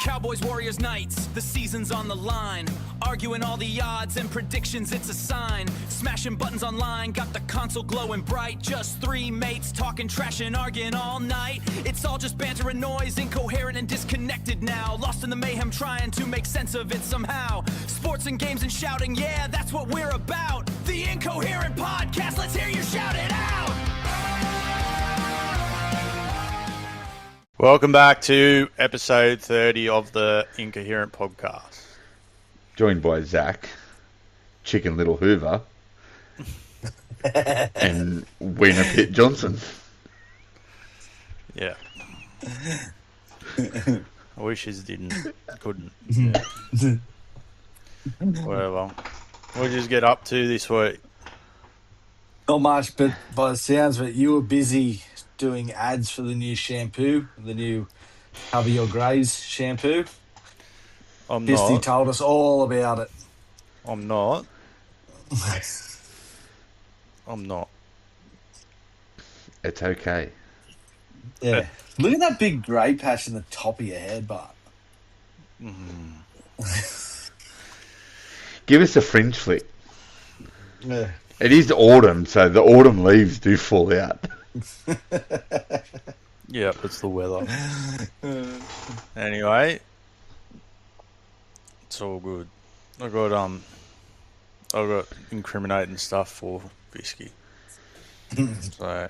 Cowboys, Warriors, Knights, the season's on the line. Arguing all the odds and predictions, it's a sign. Smashing buttons online, got the console glowing bright. Just three mates talking trash and arguing all night. It's all just banter and noise, incoherent and disconnected now. Lost in the mayhem, trying to make sense of it somehow. Sports and games and shouting, yeah, that's what we're about. The Incoherent Podcast, let's hear you shout it out! Welcome back to episode 30 of the Incoherent Podcast. Joined by Zach, Chicken Little Hoover, and Wiener Pitt Johnson. Yeah. I wish his couldn't. Yeah. Whatever. What did you get up to this week? Not much, but by the sounds of it, you were busy doing ads for the new shampoo, the new Cover Your Greys shampoo. I'm Pisty not. told us all about it. I'm not. I'm not. It's okay. Yeah. Look at that big grey patch in the top of your head, but Give us a fringe flick. yeah. It is autumn, so the autumn leaves do fall out. Yeah, it's the weather. Anyway, it's all good. I got incriminating stuff for Bisky. So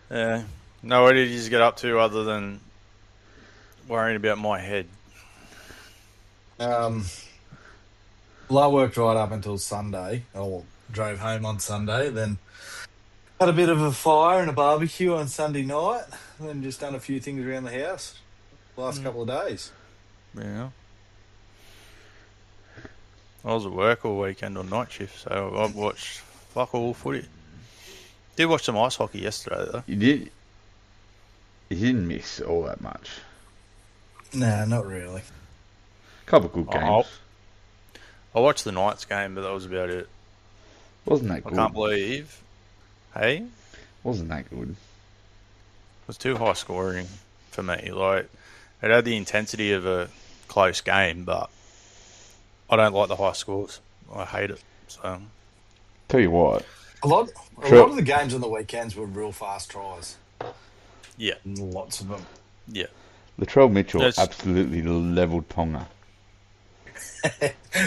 yeah. No, what did you just get up to other than worrying about my head? Well, I worked right up until Sunday. I drove home on Sunday, then had a bit of a fire and a barbecue on Sunday night, then just done a few things around the house last couple of days. Yeah. I was at work all weekend on night shift, so I watched fuck all footy. Did watch some ice hockey yesterday though. You didn't miss all that much. Nah, not really. Couple of good games. I watched the Knights game, but that was about it. Wasn't that good? I can't believe. Hey? Wasn't that good? It was too high scoring for me. Like, it had the intensity of a close game, but I don't like the high scores. I hate it. So Tell you what. A lot of the games on the weekends were real fast tries. yeah, Lots of them. yeah. Latrell Mitchell absolutely levelled Ponga.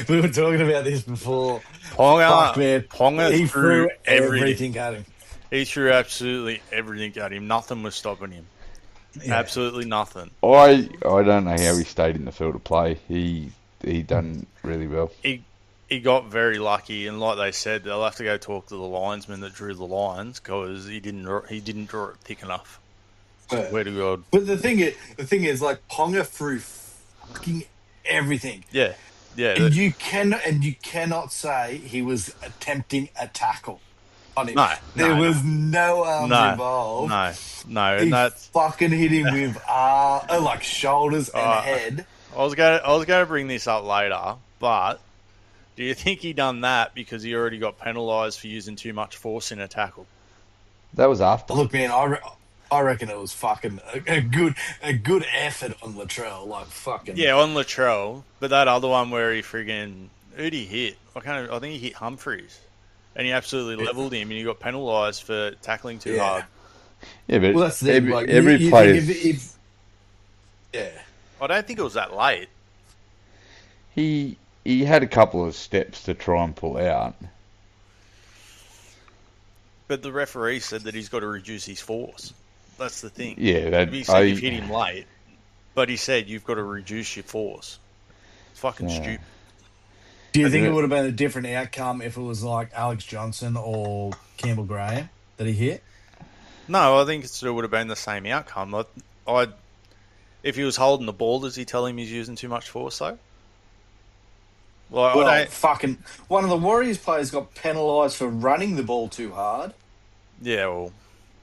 We were talking about this before. Ponga He threw everything at him. He threw absolutely everything at him. Nothing was stopping him. Yeah. Absolutely nothing. I don't know how he stayed in the field of play. He done really well. He got very lucky, and like they said, they'll have to go talk to the linesman that drew the lines because he didn't draw it thick enough. Where to God. But the thing is, like Ponga threw fucking everything. Yeah. And you cannot say he was attempting a tackle on him. There was no arms involved. No. He And that's fucking hit him with like shoulders and head. I was going to bring this up later, but do you think he done that because he already got penalised for using too much force in a tackle? That was after. Look, man, I reckon it was fucking a good effort on Latrell, like fucking. Yeah, on Latrell, but that other one where he who'd he hit? I think he hit Humphreys, and he absolutely levelled him, and he got penalised for tackling too hard. Yeah, but Well, that's the thing, like, every you player. think yeah. I don't think it was that late. He had a couple of steps to try and pull out. But the referee said that he's got to reduce his force. That's the thing. Yeah, He said you've hit him late, but he said you've got to reduce your force. It's fucking stupid. Do you think it would have been a different outcome if it was like Alex Johnson or Campbell Graham that he hit? No, I think it still would have been the same outcome. If he was holding the ball, does he tell him he's using too much force, though? Well, fucking one of the Warriors players got penalised for running the ball too hard. Yeah, well,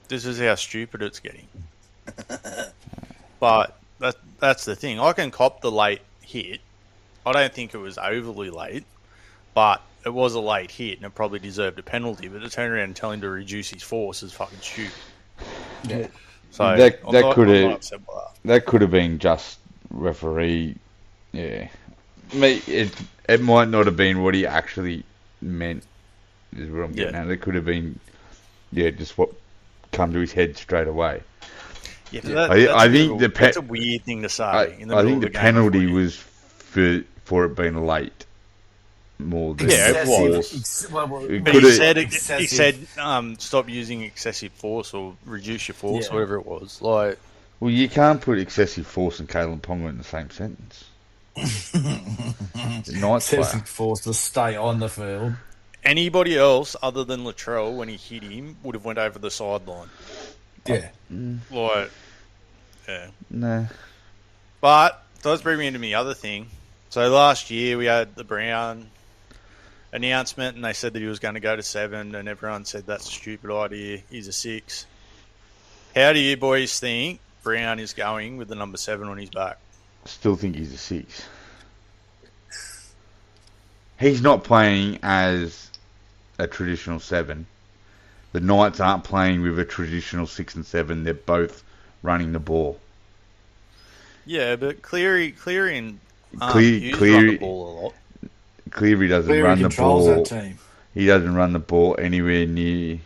this is how stupid it's getting. But that's the thing. I can cop the late hit. I don't think it was overly late, but it was a late hit and it probably deserved a penalty. But to turn around and tell him to reduce his force is fucking stupid. Yeah. So That I'm not could have upset by that. that could have been just referee. Yeah, it might not have been what he actually meant. Is what I'm getting at. It could have been just what come to his head straight away. Yeah, but I think that's a weird thing to say. I think the penalty was for it being late. More than it force. But he said stop using excessive force or reduce your force, whatever it was. Like, well, you can't put excessive force and Kalen Ponga in the same sentence. Excessive force to stay on the field. Anybody else other than Latrell, when he hit him, would have went over the sideline. Yeah. Like, yeah. No. But does bring me into the other thing. So last year we had the Brown announcement, and they said that he was going to go to 7, and everyone said that's a stupid idea. He's a 6. How do you boys think Brown is going with the number 7 on his back? Still think he's a 6. He's not playing as a traditional 7. The Knights aren't playing with a traditional 6 and 7. They're both running the ball. Yeah, but Cleary and Hughes run the ball a lot. Cleary doesn't run the ball. That team. He doesn't run the ball anywhere near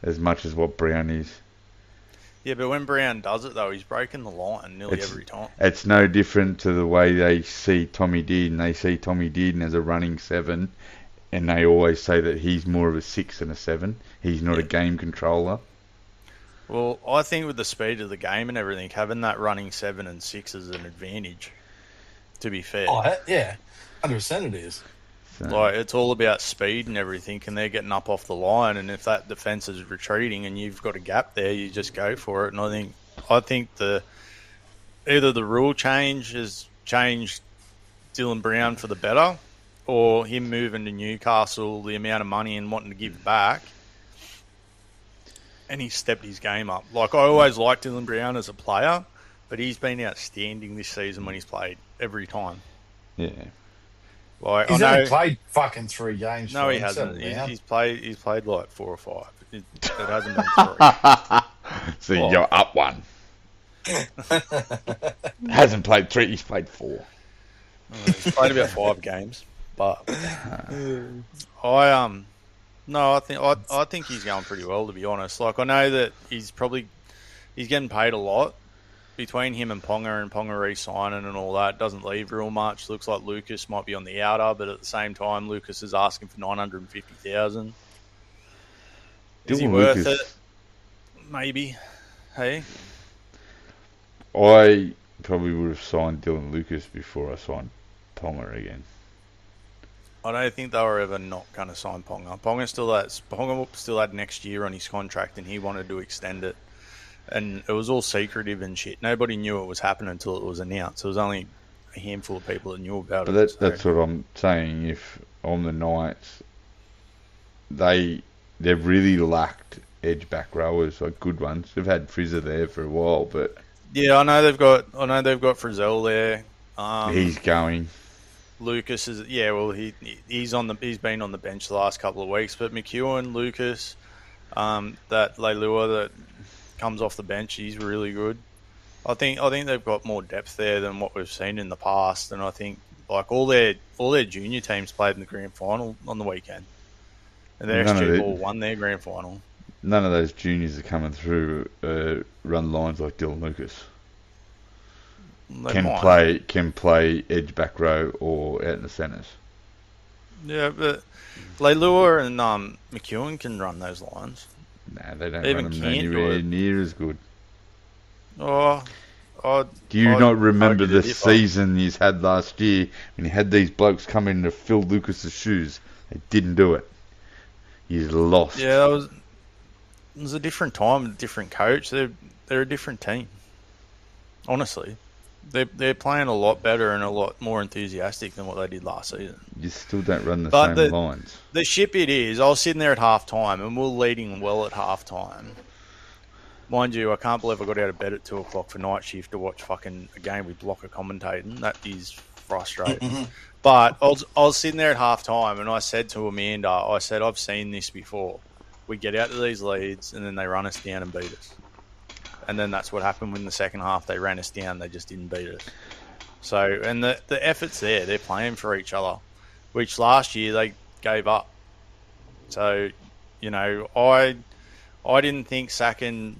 as much as what Brown is. Yeah, but when Brown does it, though, he's breaking the line nearly every time. It's no different to the way they see Tommy Dearden. They see Tommy Dearden as a running 7, and they always say that he's more of a 6 than a 7. He's not a game controller. Well, I think with the speed of the game and everything, having that running 7 and 6 is an advantage, to be fair. Oh, yeah. 100% it is. So. Like, it's all about speed and everything, and they're getting up off the line, and if that defence is retreating and you've got a gap there, you just go for it. And I think either the rule change has changed Dylan Brown for the better, or him moving to Newcastle, the amount of money and wanting to give back, and he stepped his game up. Like, I always liked Dylan Brown as a player, but he's been outstanding this season when he's played every time. Yeah. Like, he's only played fucking 3 games. No, he hasn't. He's played like 4 or 5. It hasn't been 3. So you're up 1. Hasn't played 3. He's played 4. He's played about 5 games, but I think he's going pretty well, to be honest. Like, I know that he's getting paid a lot. Between him and Ponga re-signing and all that, doesn't leave real much. Looks like Lucas might be on the outer, but at the same time, Lucas is asking for $950,000. Is he worth it? Maybe. Hey? I probably would have signed Dylan Lucas before I signed Ponga again. I don't think they were ever not going to sign Ponga. Ponga still had next year on his contract, and he wanted to extend it. And it was all secretive and shit. Nobody knew it was happening until it was announced. There was only a handful of people that knew about it. That's what I'm saying. If on the Knights, they've really lacked edge back rowers, like good ones. They've had Frizzer there for a while, but yeah, I know they've got Frizzell there. He's going. Lucas is he's been on the bench the last couple of weeks, but McEwen, Lucas, that Leilua that comes off the bench, he's really good. I think they've got more depth there than what we've seen in the past, and I think like all their junior teams played in the grand final on the weekend, and their SG Ball won their grand final. None of those juniors are coming through run lines like Dylan Lucas. Can play edge back row or out in the centres. Yeah, but Leilua and McEwen can run those lines. Nah, they don't run them anywhere near as good. Do you not remember the season he's had last year when he had these blokes come in to fill Lucas's shoes? They didn't do it. He's lost. Yeah, it was a different time, a different coach. They're a different team. Honestly, they're playing a lot better and a lot more enthusiastic than what they did last season. You still don't run the same lines. The shit bit is, I was sitting there at half time and we're leading well at half time. Mind you, I can't believe I got out of bed at 2 o'clock for night shift to watch fucking a game with Blocker commentating. That is frustrating. But I was sitting there at half time and I said to Amanda, I've seen this before. We get out to these leads and then they run us down and beat us. And then that's what happened in the second half. They ran us down. They just didn't beat us. So, and the effort's there. They're playing for each other, which last year they gave up. So, you know, I didn't think sacking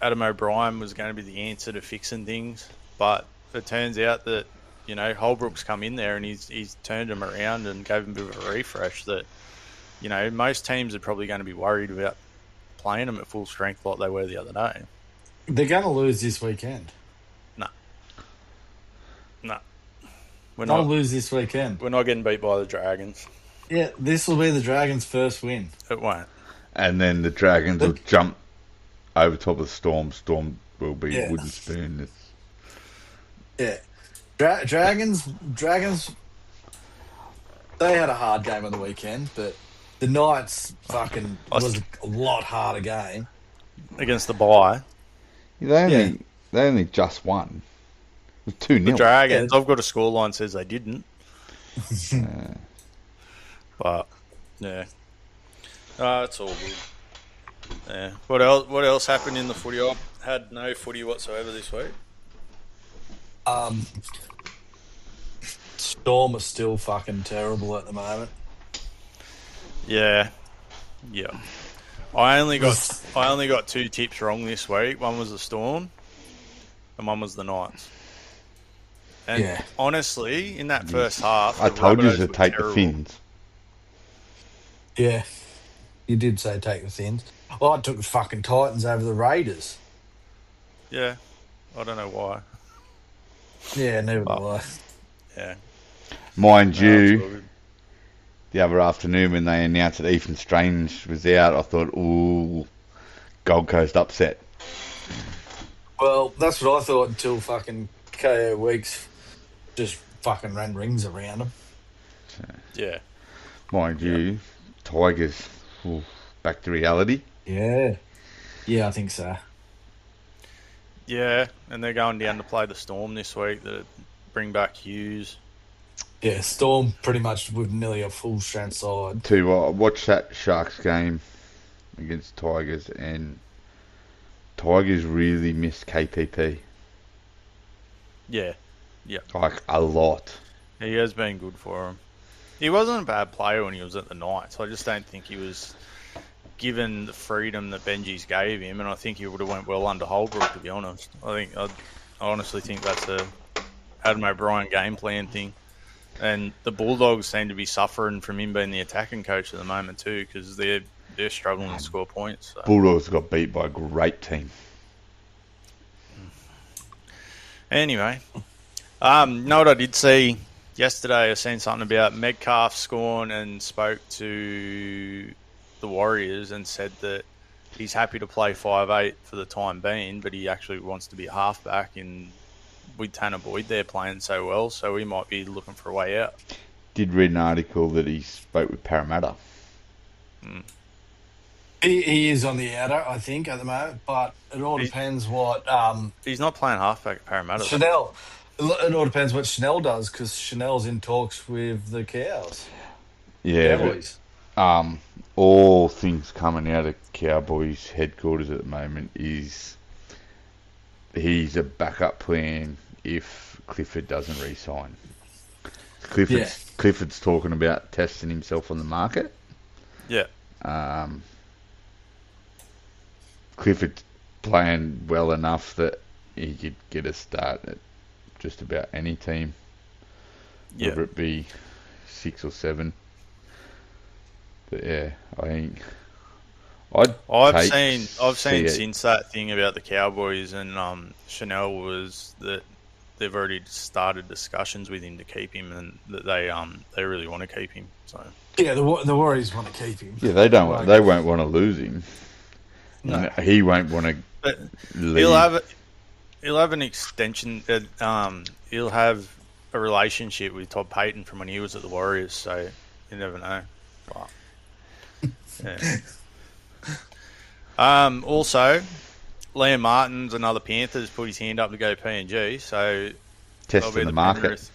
Adam O'Brien was going to be the answer to fixing things, but it turns out that, you know, Holbrook's come in there and he's turned them around and gave them a bit of a refresh that, you know, most teams are probably going to be worried about playing them at full strength like they were the other day. They're going to lose this weekend. No. They'll lose this weekend. We're not getting beat by the Dragons. Yeah, this will be the Dragons' first win. It won't. And then the Dragons will jump over top of the Storm. Storm will be wooden spoon. Yeah. Dragons, they had a hard game on the weekend, but the Knights fucking was a lot harder game. Against the bye. They only just won. It was 2-0. The Dragons, I've got a scoreline says they didn't. But, yeah. It's all good. Yeah. What else happened in the footy? I had no footy whatsoever this week. Storm are still fucking terrible at the moment. Yeah. I only got 2 tips wrong this week. One was the Storm, and one was the Knights. And honestly, in that first half, I told you to take the Finns. Yeah, you did say take the Finns. Well, I took the fucking Titans over the Raiders. Yeah, I don't know why. Yeah, never mind. Yeah. Mind you, the other afternoon when they announced that Ethan Strange was out, I thought, ooh, Gold Coast upset. Well, that's what I thought until fucking KO Weeks just fucking ran rings around them. Yeah. Mind you, Tigers, back to reality. Yeah, I think so. Yeah, and they're going down to play the Storm this week. That bring back Hughes. Yeah, Storm pretty much with nearly a full strength side. Tell you what, watch that Sharks game against Tigers, and Tigers really missed KPP. Yeah. Like, a lot. He has been good for him. He wasn't a bad player when he was at the Knights. I just don't think he was given the freedom that Benji's gave him, and I think he would have went well under Holbrook, to be honest. I honestly think that's a Adam O'Brien game plan thing. And the Bulldogs seem to be suffering from him being the attacking coach at the moment too, because they're struggling to score points. So. Bulldogs got beat by a great team. Anyway, know what I did see yesterday? I seen something about Metcalf's gone and spoke to the Warriors and said that he's happy to play 5'8" for the time being, but he actually wants to be a halfback with Tanner Boyd there playing so well, so he might be looking for a way out. Did read an article that he spoke with Parramatta. He is on the outer, I think, at the moment, but it all depends what... he's not playing halfback at Parramatta. Chanel. It all depends what Chanel does, because Chanel's in talks with the Cows. Yeah, Cowboys. But, all things coming out of Cowboys headquarters at the moment is he's a backup plan if Clifford doesn't re-sign. Clifford's talking about testing himself on the market. Yeah. Clifford's playing well enough that he could get a start at just about any team, whether it be 6 or 7. But yeah, I think I've seen since that thing about the Cowboys and Chanel was that they've already started discussions with him to keep him, and that they really want to keep him. So yeah, the Warriors want to keep him. Yeah, they don't. They won't want to lose him. No. He won't want to leave. He'll have an extension. He'll have a relationship with Todd Payton from when he was at the Warriors. So you never know. But, yeah. Also, Liam Martin's another Panthers put his hand up to go PNG. So testing the market.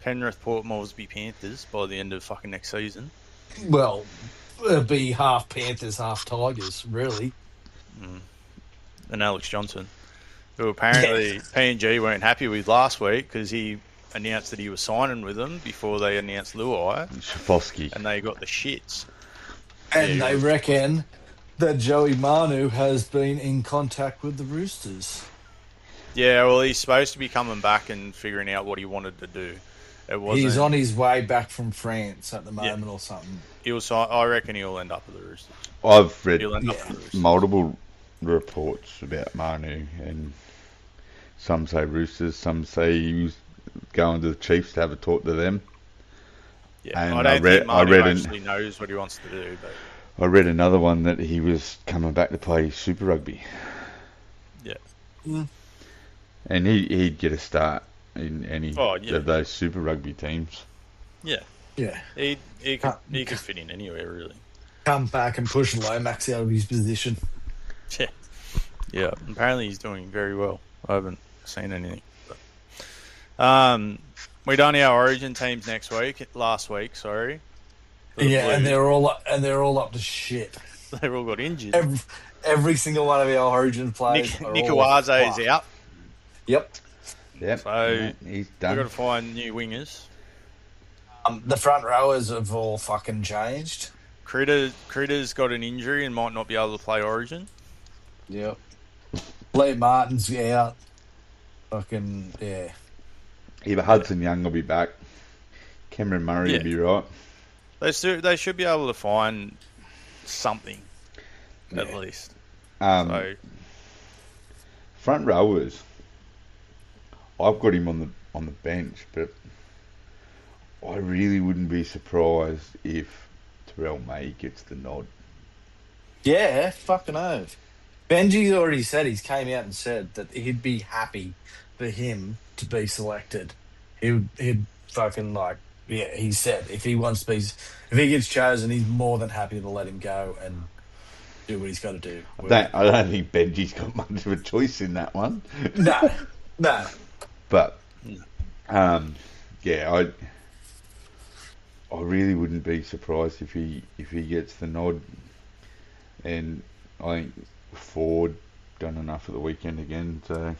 Penrith Port Moresby Panthers by the end of fucking next season. Well, it'll be half Panthers, half Tigers, really. And Alex Johnson. who apparently P&G weren't happy with last week because he announced that he was signing with them before they announced Luai, Shafosky. and they got the shits. And Yeah, they reckon that Joey Manu has been in contact with the Roosters. Yeah, well, he's supposed to be coming back and figuring out what he wanted to do. It wasn't. He's on his way back from France at the moment or something. I reckon he'll end up with the Roosters. I've read He'll end up with the Roosters. multiple reports about Manu, and some say Roosters, some say he was going to the Chiefs to have a talk to them. Yeah, And I don't think Manu actually knows what he wants to do. But I read another one that he was coming back to play Super Rugby. Yeah. Mm. And he'd get a start in any of those Super Rugby teams. Yeah. Yeah. He could fit in anywhere, really. Come back and push Lomax out of his position. Yeah. Yeah. Apparently he's doing very well. I haven't seen anything. But, we done our Origin teams last week, sorry. Yeah, and they're all up to shit. They've all got injured. Every single one of our Origin players. Nikawaze is out. Yep. So he's done. We've got to find new wingers. The front rowers have all fucking changed. Critter's got an injury and might not be able to play Origin. Yep. Lee Martin's out. Fucking, yeah. Either Hudson Young will be back. Cameron Murray will be right. They should be able to find something, at least. Front rowers. I've got him on the bench, but I really wouldn't be surprised if Terrell May gets the nod. Yeah, fucking oath. Benji's already said, he's came out and said that he'd be happy for him to be selected. He'd fucking he said if he gets chosen, he's more than happy to let him go and do what he's got to do. I don't think Benji's got much of a choice in that one. No. But, I really wouldn't be surprised if he gets the nod. And I think Ford done enough at the weekend again. So,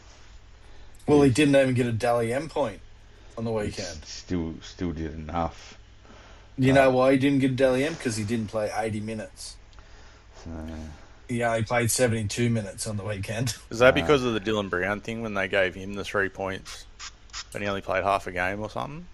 well, he didn't even get a Dally M point on the weekend. Still did enough. You know why he didn't get a Dally M? Because he didn't play 80 minutes. He only played 72 minutes on the weekend. Is that because of the Dylan Brown thing when they gave him the 3 points and he only played half a game or something?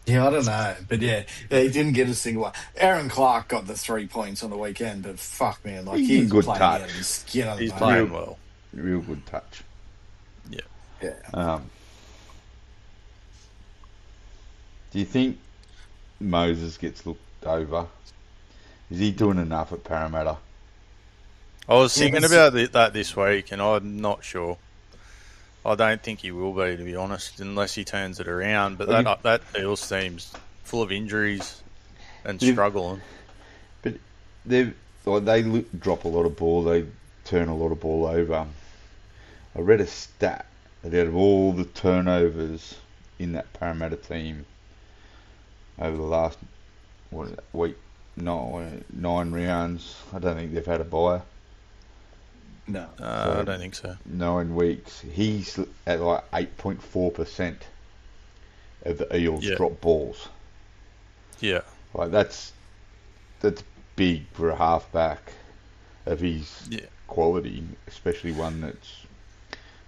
Yeah, I don't know. But he didn't get a single one. Aaron Clark got the 3 points on the weekend, but fuck, man. He's good playing touch. out of his skin on the He's moment. playing well. Real good touch. Yeah. Do you think Moses gets looked over? Is he doing enough at Parramatta? I was thinking about that this week, and I'm not sure. I don't think he will be, to be honest, unless he turns it around. But that Eels team's full of injuries and struggling. But they drop a lot of ball. They turn a lot of ball over. I read a stat that out of all the turnovers in that Parramatta team over the last week, 9 rounds, I don't think they've had a bye. No. I don't think so. 9 weeks. He's at 8.4% of the Eels drop balls. Yeah. That's big for a halfback of his quality, especially one that's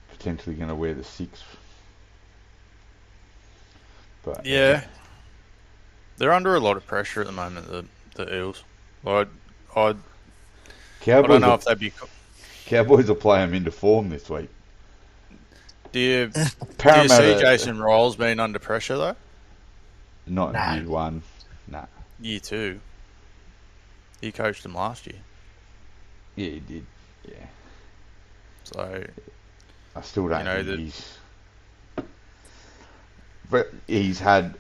potentially going to wear the 6. But they're under a lot of pressure at the moment, the Eels. I Cowboys don't know if they'd be... Cowboys will play them into form this week. Do you see Jason Rolls being under pressure, though? Not in year 1. Nah. Year 2. He coached them last year. Yeah, he did. Yeah. So... I still don't think he's... But he's had,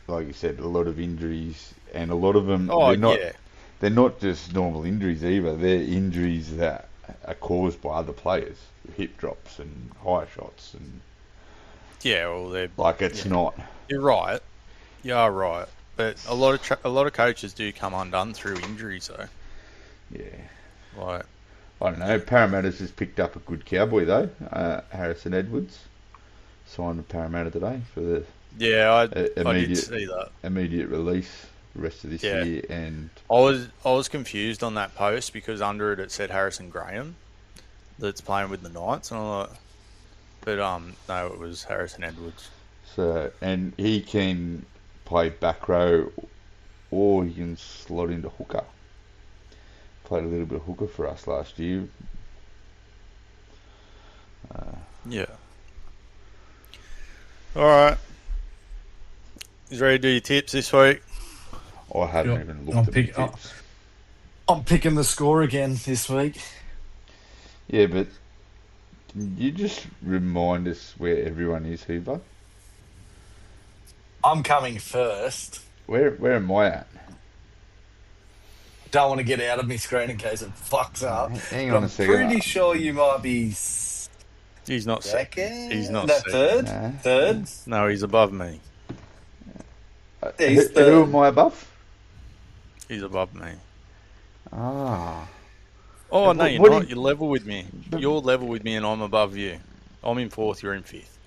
like you said, a lot of injuries, and a lot of them... They're not just normal injuries either. They're injuries that are caused by other players. Hip drops and high shots. And yeah, well, they're... it's not... You're right. You are right. But a lot of coaches do come undone through injuries, though. Yeah. I don't know. Parramatta's just picked up a good cowboy though. Harrison Edwards signed with Parramatta today for the Yeah, I did immediate see that. immediate release the rest of this Yeah. year. And I was confused on that post because under it said Harrison Graham that's playing with the Knights, and I thought, but no, it was Harrison Edwards. so and he can play back row or he can slot into hooker. Played a little bit of hooker for us last year. Yeah. All right. You ready to do your tips this week? I haven't Yep. even looked at the tips. I'm picking the score again this week. Yeah, but can you just remind us where everyone is, Hoover? I'm coming first. Where am I at? Don't want to get out of my screen in case it fucks up. Hang But on a second. I'm pretty sure you might be He's not second. He's not No, second. third. Nah. Third. No, he's above me. Yeah, he's Who third. am I above? He's above me. Ah. Oh, no, What- you're what not. do you- You're level with me. You're level with me and I'm above you. I'm in fourth, you're in fifth.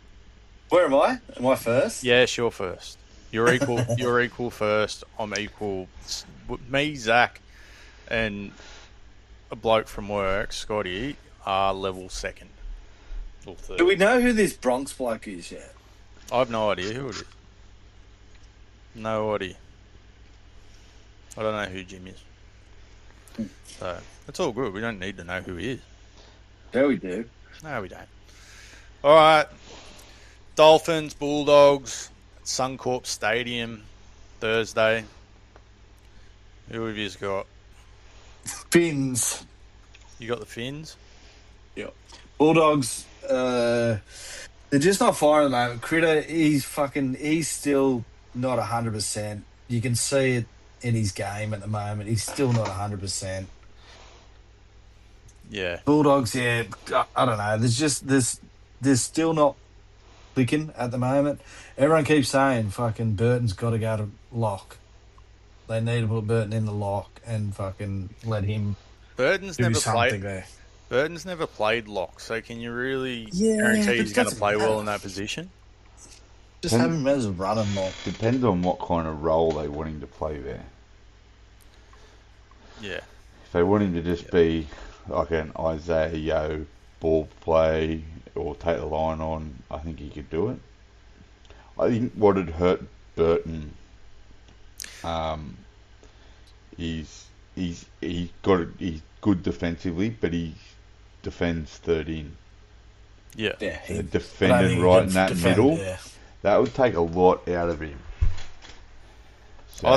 Where am I? Am I first? Yes, you're first. You're equal. You're equal first. I'm equal. Me, Zach, and a bloke from work, Scotty, are level second or third. Do we know who this Bronx bloke is yet? I have no idea who it is. No idea. I don't know who Jim is. So it's all good. We don't need to know who he is. Yeah, we do. No, we don't. All right. Dolphins, Bulldogs, Suncorp Stadium, Thursday. Who have you got? Finns. You got the Finns? Yep. Bulldogs. They're just not firing at the moment. Critter, he's still not 100%. You can see it in his game at the moment. He's still not 100%. Yeah. Bulldogs, yeah, I don't know. There's still not clicking at the moment. Everyone keeps saying fucking Burton's got to go to lock. They need to put Burton in the lock and fucking let him Burton's do never something played. there. Burton's never played lock, so can you really Yeah, guarantee but he's going to doesn't play well matter. in that position? Just have him as a running lock. Depends on what kind of role they want him to play there. Yeah. If they want him to just be like an Isaiah Yo ball play or take the line on, I think he could do it. I think what had hurt Burton, he's good defensively, but he defends third in. Yeah. Yeah, The defending right in that middle, Yeah. that would take a lot out of him. So,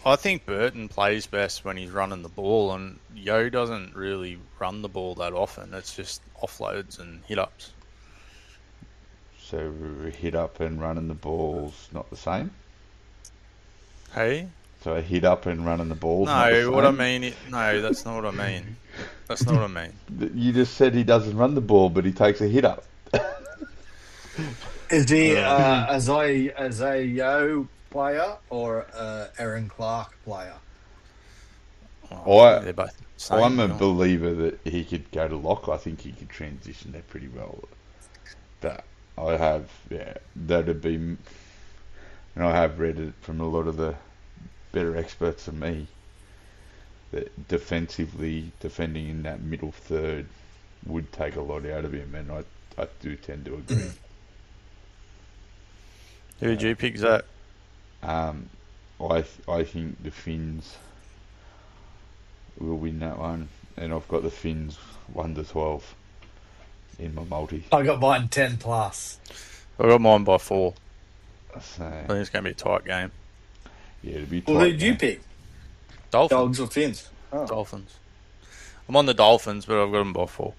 I think Burton plays best when he's running the ball, and Yo doesn't really run the ball that often. It's just offloads and hit-ups. so hit up and running the ball's not the same. Hey? So a hit up and running the ball's not the No, same. what I mean... No, that's not what I mean. That's not what I mean. You just said he doesn't run the ball, but he takes a hit up. Is he Isaiah Yo player or Aaron Clark player? They're both the same, I'm a you know. believer that he could go to lock. I think he could transition there pretty well. But I have, that'd be, and I have read it from a lot of the better experts than me, that defending in that middle third would take a lot out of him, and I do tend to agree. Who did you pick, Zach? I think the Finns will win that one, and I've got the Finns 1-12 in my multi. I got mine 10 plus. I got mine by 4. So I think it's going to be a tight game. yeah, it'll be. Well, tight who did you game. pick? Dolphins. Dogs or Finns? Oh. Dolphins. I'm on the Dolphins, but I've got them by 4.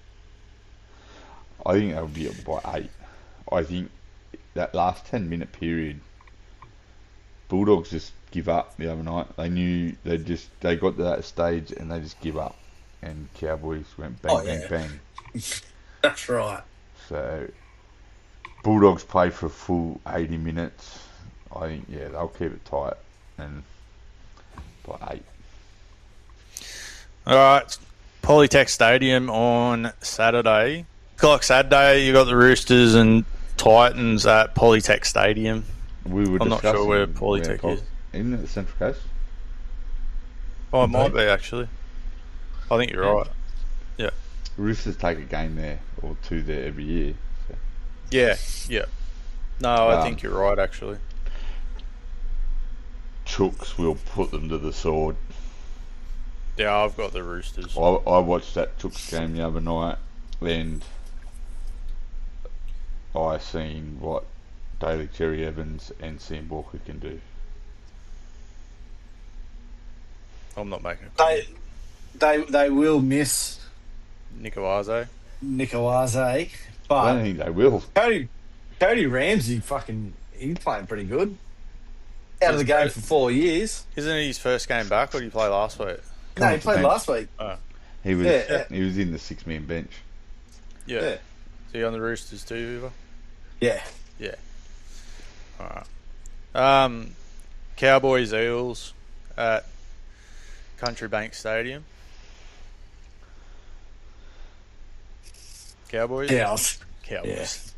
I think that would be by 8. I think that last 10-minute period, Bulldogs just give up the other night. They knew they got to that stage and they just give up, and Cowboys went bang, bang, bang. That's right. So Bulldogs play for a full 80 minutes. I think they'll keep it tight and by 8. All right. Polytech Stadium on Saturday. Like Saturday, you got the Roosters and Titans at Polytech Stadium. We were I'm not discussing sure where Polytech is. Isn't it the Central Coast? Oh, it might be actually. I think you're right. Yeah. Roosters take a game there or two there every year. So. Yeah. No, I think you're right actually. Chooks will put them to the sword. Yeah, I've got the Roosters. I watched that Chooks game the other night and I seen what Daly Cherry Evans and Sam Walker can do. I'm not making a They will miss Nikawaze. Nikawaze, I but don't think they will. Cody Ramsey he's playing pretty good. Out of the game for 4 years. Isn't it his first game back, or did he play last week? No, he played last week. Oh. He was Yeah. he was in the 6-man bench. Yeah. Yeah. Is he on the Roosters too, Hoover? Yeah. Yeah. Alright. Cowboys Eels at Country Bank Stadium. Cowboys? Cows. Cowboys.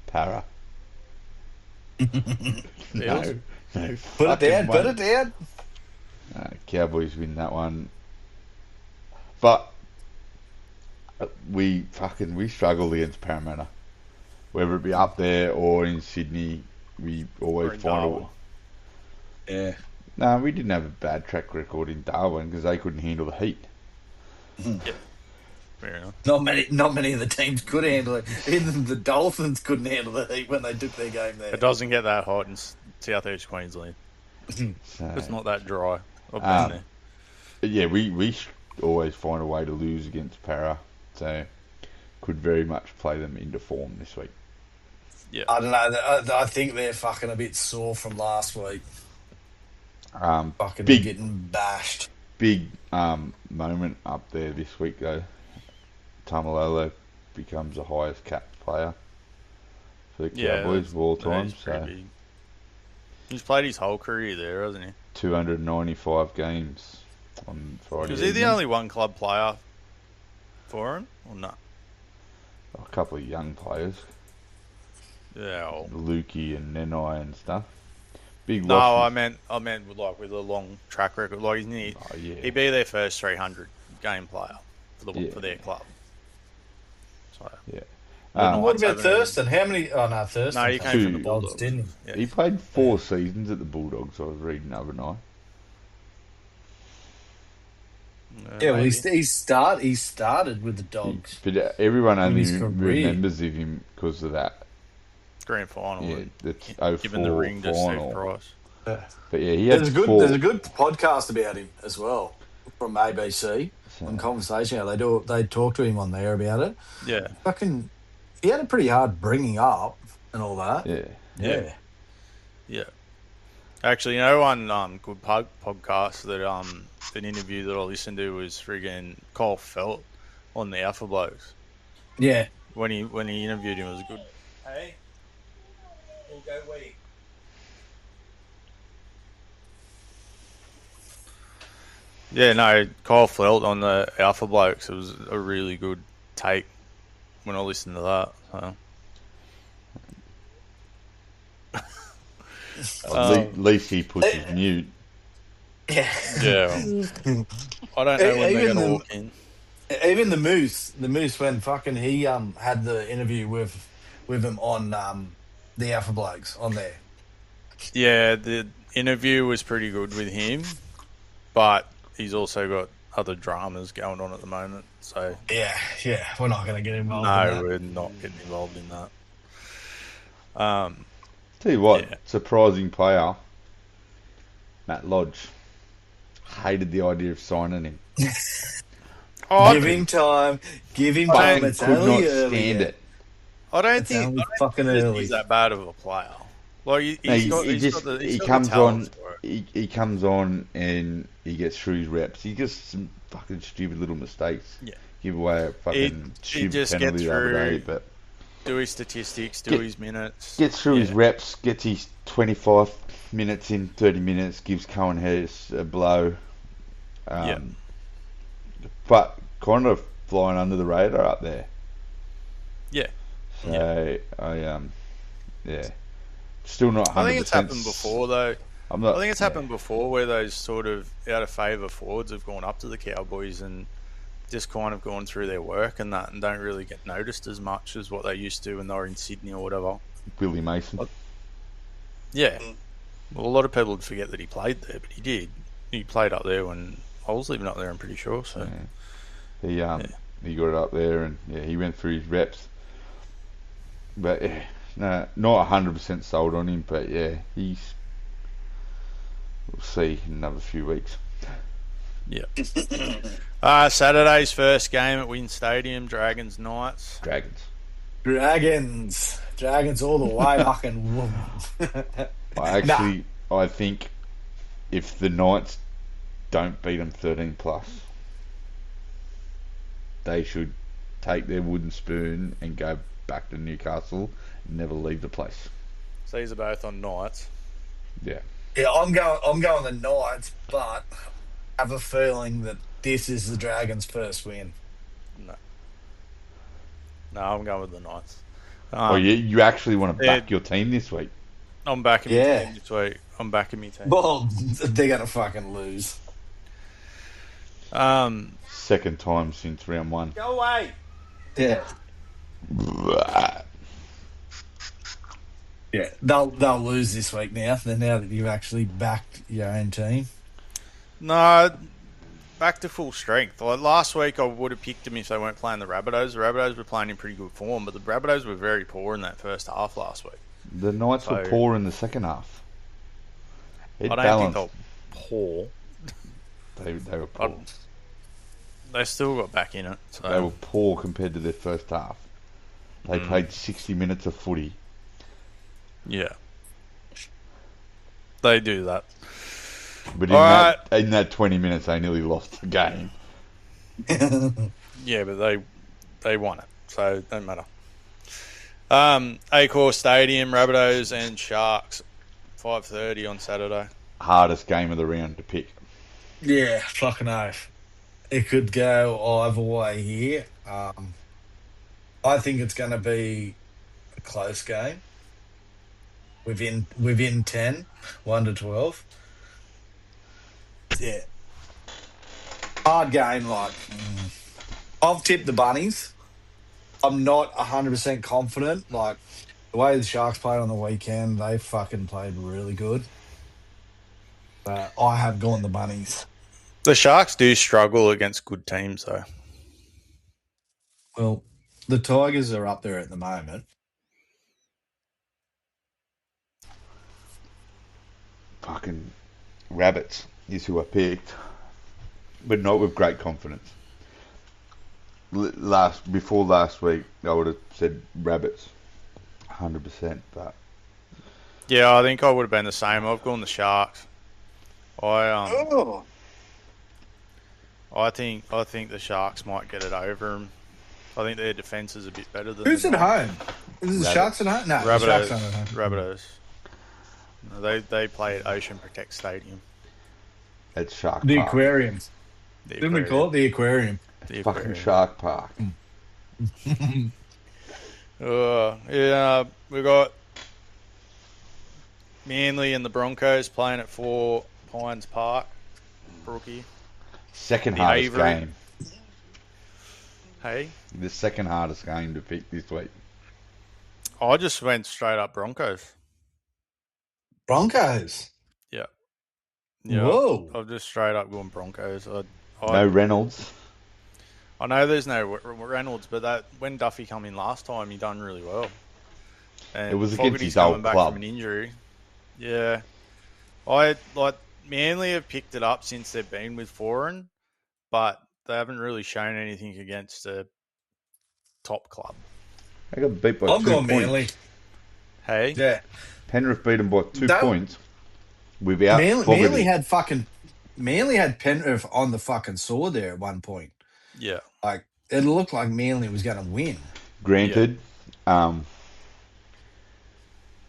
Para. Eels? No. Put it fucking down. way. Cowboys win that one. But we struggle against Parramatta. Whether it be up there or in Sydney, we always Or in find Darwin. Yeah. No, we didn't have a bad track record in Darwin because they couldn't handle the heat. Fair enough. Not many of the teams could handle it. Even the Dolphins couldn't handle the heat when they took their game there. It doesn't get that hot in southeast Queensland. So, It's not that dry. I've been there. but yeah, we always find a way to lose against Para, so could very much play them into form this week. Yeah. I don't know. I think they're fucking a bit sore from last week. Fucking getting bashed. Big moment up there this week though. Tamalolo becomes the highest capped player for the Cowboys of all time. So big. He's played his whole career there, hasn't he? 295 games on Friday. Was he the evening. only one club player for him, or not? A couple of young players, Yeah. Well, Lukey and Nenai and stuff. Big no, loss. I meant with a long track record. Like Yeah. he'd be their first 300 game player for Yeah. their club. So Yeah. What about Thurston? How many? Oh no, Thurston. no, he came from the Two. Bulldogs, didn't he? Yeah. He played 4 seasons at the Bulldogs. I was reading overnight. Yeah, well, maybe. he started with the Dogs. But everyone only his career. remembers of him because of that. Grand final. Yeah, that's Given the 04 ring to final. Steve Price. But yeah, he had There's a good podcast about him as well from ABC on Conversation. They talk to him on there about it. Yeah. Fucking, he had a pretty hard bringing up and all that. Yeah. Yeah. Actually, one good podcast that an interview that I listened to was friggin' Kyle Felt on the Alpha Blokes. Yeah. When he interviewed him, it was good. Hey, we'll go wait. Yeah, no, Kyle Felt on the Alpha Blokes. It was a really good take when I listened to that. So. At least he pushes mute. Yeah. Yeah. I don't know when they're going to walk in. Even the Moose when fucking he had the interview with him on the Alpha Blokes on there. Yeah, the interview was pretty good with him, but he's also got other dramas going on at the moment. So Yeah, we're not going to get involved. no, in we're not getting involved in that. Tell you what, Yeah. surprising player, Matt Lodge. Hated the idea of signing him. that. Give him time. Fucking It's could not only early. stand yet. it. I don't It's think only fucking he's early. that bad of a player. Like He comes on. for it. He comes on and he gets through his reps. He just some fucking stupid little mistakes. Yeah. Give away a fucking He stupid just penalty gets the other through- day, but Do his statistics, do Get- his minutes. gets through his Yeah. reps. Gets his 25 minutes in 30 minutes. Gives Cohen Harris a blow. Yeah. But kind of flying under the radar up there. Yeah. So yeah, still not 100%. I think it's happened before though. I'm not, I think it's happened before where those sort of out of favour forwards have gone up to the Cowboys and just kind of gone through their work and that, and don't really get noticed as much as what they used to when they were in Sydney or whatever. Billy Mason. Yeah. Well, a lot of people would forget that he played there, but he did. He played up there when I was living up there, I'm pretty sure. So he got it up there, and he went through his reps. But no, not 100% sold on him. But we'll see in another few weeks. Yeah. Saturday's first game at Wynn Stadium, Dragons Knights. Dragons all the way, fucking. I think if the Knights don't beat them 13 plus, they should take their wooden spoon and go back to Newcastle and never leave the place. So these are both on Knights. Yeah. Yeah, I'm going the Knights, but I have a feeling that this is the Dragons' first win. No, I'm going with the Knights. You actually want to back your team this week? I'm backing my team this week. I'm backing my team. Well, they're going to fucking lose. Second time since round 1. Go away. Yeah. Yeah, they'll lose this week now that you've actually backed your own team. No, back to full strength. Like last week, I would have picked them if they weren't playing the Rabbitohs. The Rabbitohs were playing in pretty good form, but the Rabbitohs were very poor in that first half last week. The Knights were poor in the second half. I don't think they were poor. They were poor. They still got back in it. So. They were poor compared to their first half. They played 60 minutes of footy. Yeah. They do that. But in that 20 minutes, they nearly lost the game. Yeah, but they won it, so it don't matter. Accor Stadium, Rabbitohs and Sharks, 5:30 on Saturday. Hardest game of the round to pick. Yeah, fucking oath. It could go either way here. I think it's going to be a close game. Within 10, 1 to 12. Yeah. Hard game, I've tipped the Bunnies. I'm not 100% confident. Like, the way the Sharks played on the weekend, they fucking played really good. But I have gone the Bunnies. The Sharks do struggle against good teams, though. Well, the Tigers are up there at the moment. Fucking Rabbits is who I picked, but not with great confidence. Before last week, I would have said Rabbits, 100%. But yeah, I think I would have been the same. I've gone the Sharks. I think the Sharks might get it over them. I think their defence is a bit better than. Who's at home? Is the Sharks at home? No, the Sharks aren't at home. Rabbitohs. No, they play at Ocean Protect Stadium. It's Shark the Park. Aquarium. Didn't we call it the Aquarium? The Fucking Aquarium. Shark Park. We got Manly and the Broncos playing at 4 Pines Park. Brookie. Second The hardest Avery. game. Hey? The second hardest game to pick this week. I just went straight up Broncos. Broncos. Yeah. Whoa. I've just straight up gone Broncos. No Reynolds. I know there's no Reynolds, but when Duffy come in last time, he done really well. And It was against Fogarty's his old coming back club. from an injury. Yeah. Manly have picked it up since they've been with Foreign, but they haven't really shown anything against a top club. They got beat by I've 2 gone points. Manly. Hey? Yeah. Penrith beat them by 2 points without Manly had Penrith on the fucking sword there at one point. Yeah. Like, it looked like Manly was going to win. Granted,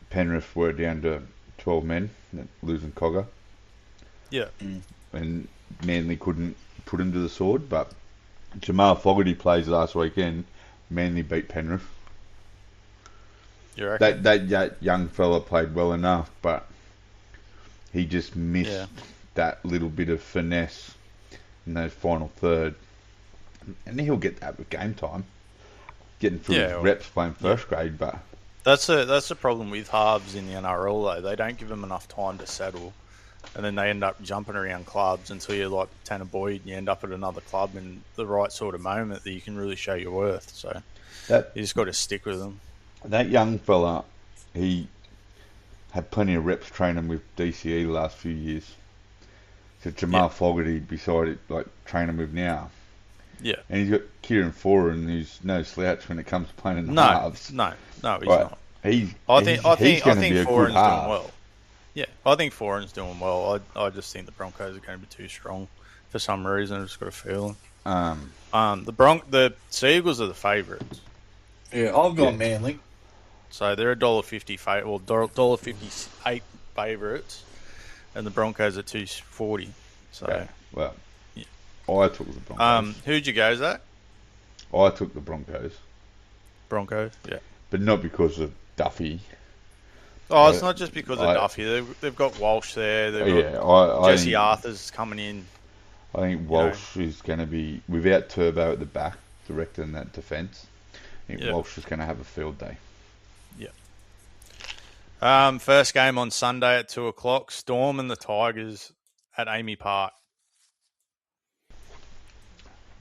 Penrith were down to 12 men, losing Cogger. Yeah. And Manly couldn't put him to the sword, but Jamal Fogarty plays last weekend. Manly beat Penrith. You reckon? That young fella played well enough, but he just missed that little bit of finesse in those final third. And he'll get that with game time. Getting through his reps playing first grade, but that's the problem with halves in the NRL though. They don't give them enough time to settle, and then they end up jumping around clubs until you're like Tanner Boyd and you end up at another club in the right sort of moment that you can really show your worth. So you just got to stick with them. That young fella, he had plenty of reps training with DCE the last few years. So Jamal Fogarty beside it, like training with now. Yeah. And he's got Kieran Foran, who's no slouch when it comes to playing in the halves. No, he's not. I think Foran's doing well. Yeah, I think Foran's doing well. I just think the Broncos are going to be too strong for some reason. I've just got a feeling. The Seagulls are the favourites. Yeah, I've got Manly. So they're $1.50 or $1.58 favourites, and the Broncos are $2.40. So I took the Broncos. Who'd you go as that? I took the Broncos. Broncos, yeah. But not because of Duffy. Oh, it's not just because of Duffy. They've got Walsh there. They've got Jesse Arthur's coming in. I think Walsh is going to be, without Turbo at the back, directing that defence, I think Walsh is going to have a field day. Yeah. First game on Sunday at 2 o'clock. Storm and the Tigers at Amy Park.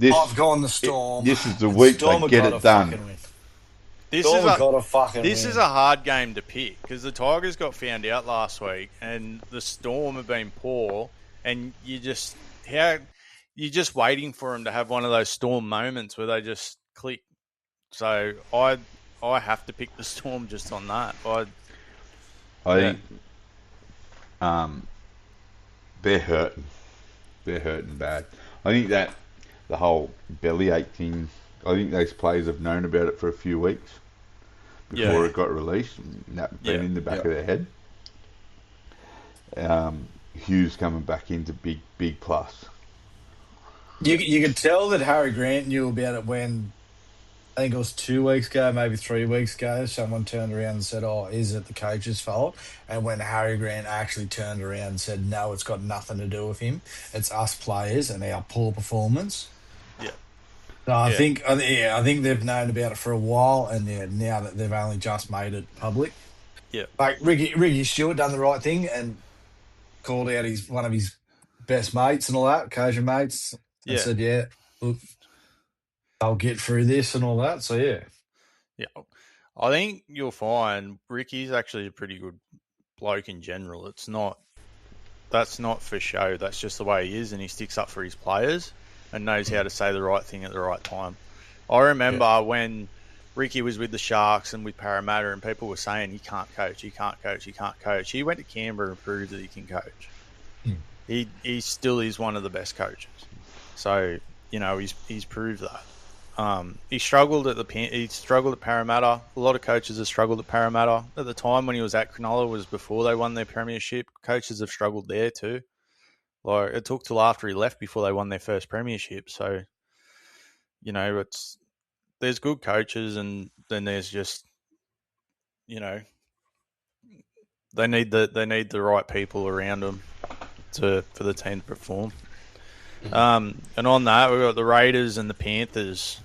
I've gone the Storm. This is the week they get it done. This is a hard game to pick because the Tigers got found out last week and the Storm have been poor, and you're just waiting for them to have one of those Storm moments where they just click. So I have to pick the Storm just on that. I think they're hurting. They're hurting bad. I think that the whole bellyache thing, I think those players have known about it for a few weeks before it got released, and that been in the back of their head. Hughes coming back into big plus. You could tell that Harry Grant knew about it when, I think it was 2 weeks ago, maybe 3 weeks ago, someone turned around and said, "Oh, is it the coach's fault?" And when Harry Grant actually turned around and said, "No, it's got nothing to do with him. It's us players and our poor performance." Yeah. So I think they've known about it for a while, and now that they've only just made it public. Yeah. Like Ricky Stewart done the right thing and called out one of his best mates and all that, Cajun mates, and said, look, I'll get through this and all that. So yeah. I think you'll find Ricky's actually a pretty good bloke in general. That's not for show. That's just the way he is, and he sticks up for his players and knows how to say the right thing at the right time. I remember when Ricky was with the Sharks and with Parramatta, and people were saying he can't coach. He went to Canberra and proved that he can coach. He still is one of the best coaches. So he's proved that. He struggled at Parramatta. A lot of coaches have struggled at Parramatta. At the time when he was at Cronulla was before they won their premiership. Coaches have struggled there too. Like, it took till after he left before they won their first premiership. So, there's good coaches, and then there's just, they need the right people around them for the team to perform. And on that, we've got the Raiders and the Panthers.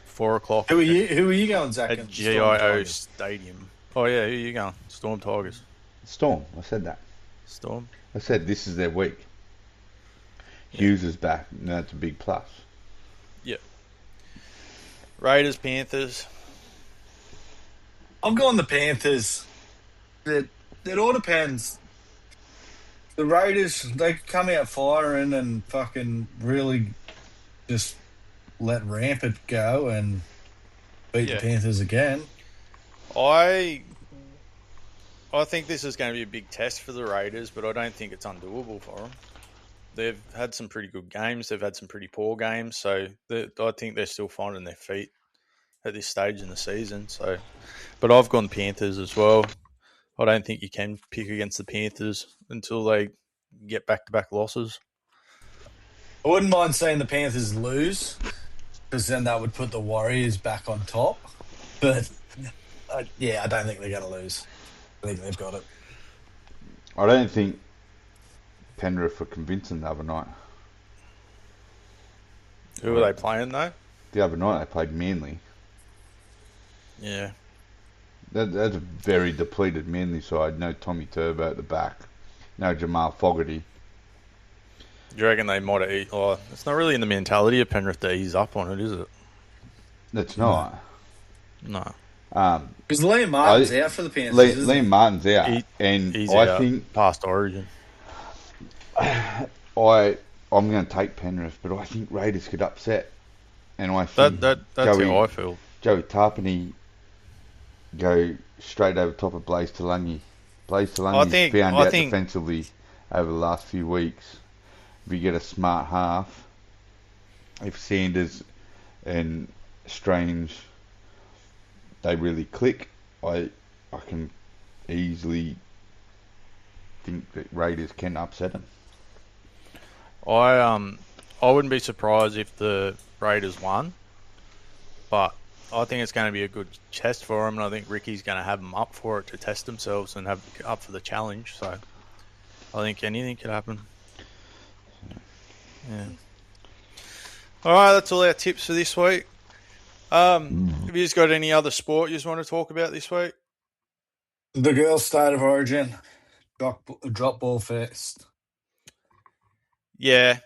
4 o'clock. Who are you going, Zach? At GIO Stadium. Oh yeah, who are you going? Storm Tigers. Storm. I said that. Storm. I said this is their week. Hughes is back. And that's a big plus. Yeah. Raiders, Panthers. I'm going the Panthers. It all depends. The Raiders, they come out firing and fucking really just let Rampant go and beat the Panthers again. I think this is going to be a big test for the Raiders, but I don't think it's undoable for them. They've had some pretty good games. They've had some pretty poor games. So I think they're still finding their feet at this stage in the season. So, but I've gone Panthers as well. I don't think you can pick against the Panthers until they get back-to-back losses. I wouldn't mind seeing the Panthers lose, because then that would put the Warriors back on top. But yeah, I don't think they're going to lose. I think they've got it. I don't think Penrith were convincing the other night. Who were they playing though? The other night they played Manly. Yeah. That's a very depleted Manly side. No Tommy Turbo at the back. No Jamal Fogarty. Do you reckon they might have it's not really in the mentality of Penrith to ease up on it, is it? That's not. No. Because Liam Martin's out for the Panthers. Liam Martin's out. He's I out think past Origin. I'm going to take Penrith, but I think Raiders could upset. And I think That's how I feel. Joey Tarpany go straight over top of Blaze Talangi. Blaze Talangi's found out defensively over the last few weeks. If you get a smart half, if Sanders and Strange, they really click, I can easily think that Raiders can upset them. I wouldn't be surprised if the Raiders won, but I think it's going to be a good test for them, and I think Ricky's going to have them up for it to test themselves and have up for the challenge. So I think anything could happen. Yeah. All right, that's all our tips for this week. Have you just got any other sport you just want to talk about this week? The girls' state of origin, drop ball fest. Yeah,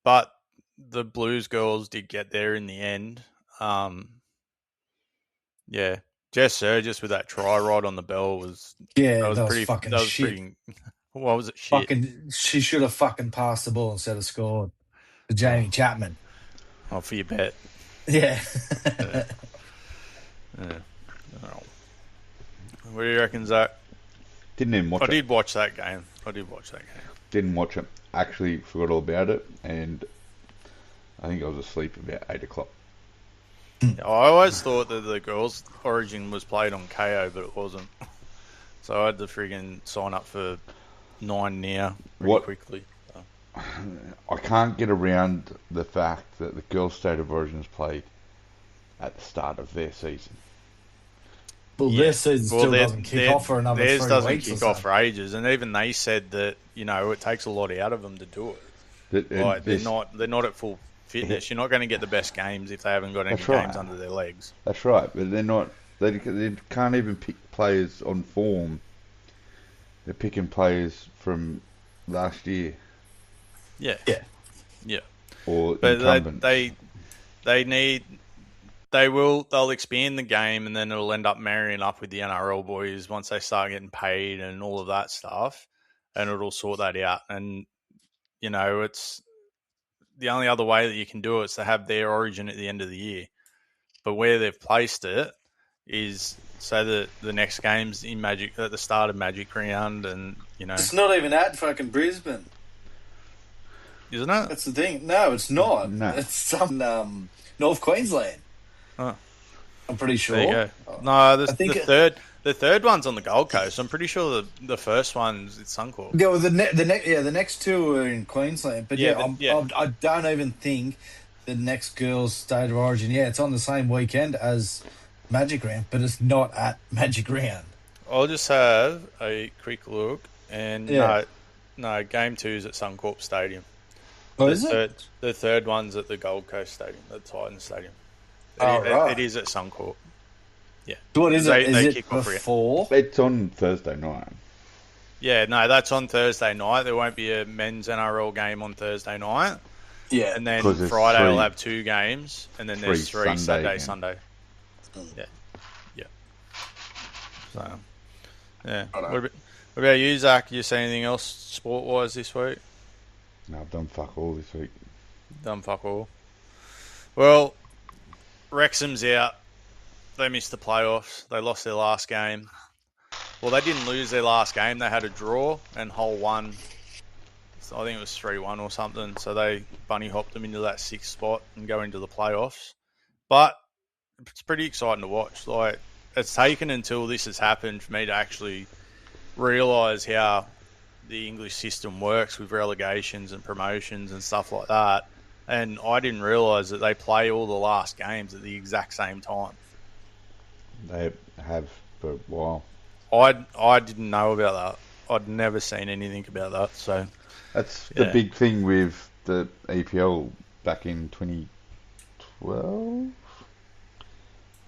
but the Blues girls did get there in the end. Yeah, Jess Surgis with that try right on the bell was that was pretty fucking shit. Pretty, what was it? Shit. She should have fucking passed the ball instead of scored. To Jamie Chapman. Oh, for your bet. Yeah. Yeah. Oh. What do you reckon, Zach? Didn't even watch it. I did watch that game. Didn't watch it. Actually forgot all about it, and I think I was asleep about 8 o'clock. I always thought that the girls' origin was played on KO, but it wasn't. So I had to friggin' sign up for 9 now pretty quickly. So. I can't get around the fact that the girls' state of origin is played at the start of their season. Well, their season still doesn't kick off for another 3 weeks. Theirs doesn't kick off for ages, and even they said that it takes a lot out of them to do it. They're not at full fitness. You're not going to get the best games if they haven't got any games under their legs. That's right, but they're not. They can't even pick players on form. They're picking players from last year. Yeah. Or but incumbents. they'll expand the game, and then it'll end up marrying up with the NRL boys once they start getting paid and all of that stuff, and it'll sort that out. And it's the only other way that you can do it is to have their origin at the end of the year. But where they've placed it is so that the next game's in Magic at the start of Magic Round, and it's not even at fucking Brisbane, isn't it? That's the thing. No, it's not. No. It's some North Queensland. Oh. I'm pretty sure. There you go. No, the third one's on the Gold Coast. I'm pretty sure the first one's at Suncorp. Yeah, well, the next two are in Queensland, but I don't even think the next girls' state of origin. Yeah, it's on the same weekend as Magic Round, but it's not at Magic Round. I'll just have a quick look, and no, game 2's at Suncorp Stadium. Oh, is it? The third one's at the Gold Coast Stadium, the Titans Stadium. It is at Suncorp. Yeah. So what is it? Is it kick off before? It's on Thursday night. Yeah, no, that's on Thursday night. There won't be a men's NRL game on Thursday night. Yeah. And then Friday we'll have 2 games, and then there's 3 Sunday. Yeah. So, yeah. What about you, Zach? You see anything else sport-wise this week? No, I've done fuck all this week. Done fuck all. Well, Wrexham's out. They missed the playoffs. They lost their last game. Well, they didn't lose their last game. They had a draw, and Hull won. So I think it was 3-1 or something. So they bunny hopped them into that 6th spot and go into the playoffs. But it's pretty exciting to watch. Like, it's taken until this has happened for me to actually realise how the English system works with relegations and promotions and stuff like that. And I didn't realise that they play all the last games at the exact same time. They have for a while. I didn't know about that. I'd never seen anything about that. So That's the big thing with the EPL back in 2012.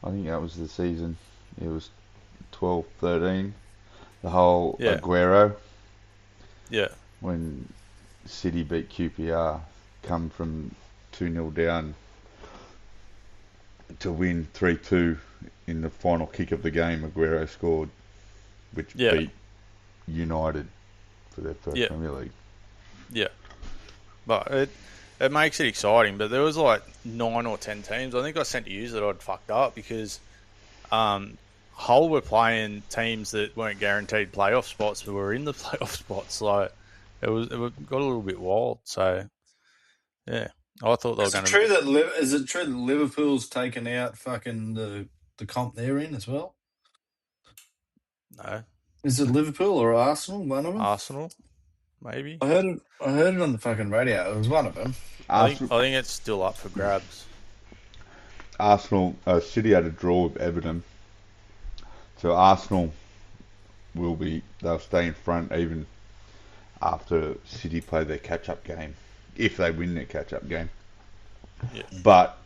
I think that was the season. It was 12-13. The whole Aguero. Yeah. When City beat QPR, come from 2-0 down to win 3-2 in the final kick of the game. Aguero scored, which beat United for their first Premier League. Yeah. But it makes it exciting. But there was like 9 or 10 teams. I think I sent to you that I'd fucked up because Hull were playing teams that weren't guaranteed playoff spots, but were in the playoff spots. Like it got a little bit wild. So yeah, I thought they were going to. Is it true that Liverpool's taken out fucking the comp they're in as well? No. Is it Liverpool or Arsenal? One of them. Arsenal, maybe. I heard it on the fucking radio. It was one of them. I think it's still up for grabs. Arsenal, City had a draw with Everton, so Arsenal they'll stay in front even after City play their catch-up game, if they win their catch-up game. Yeah. But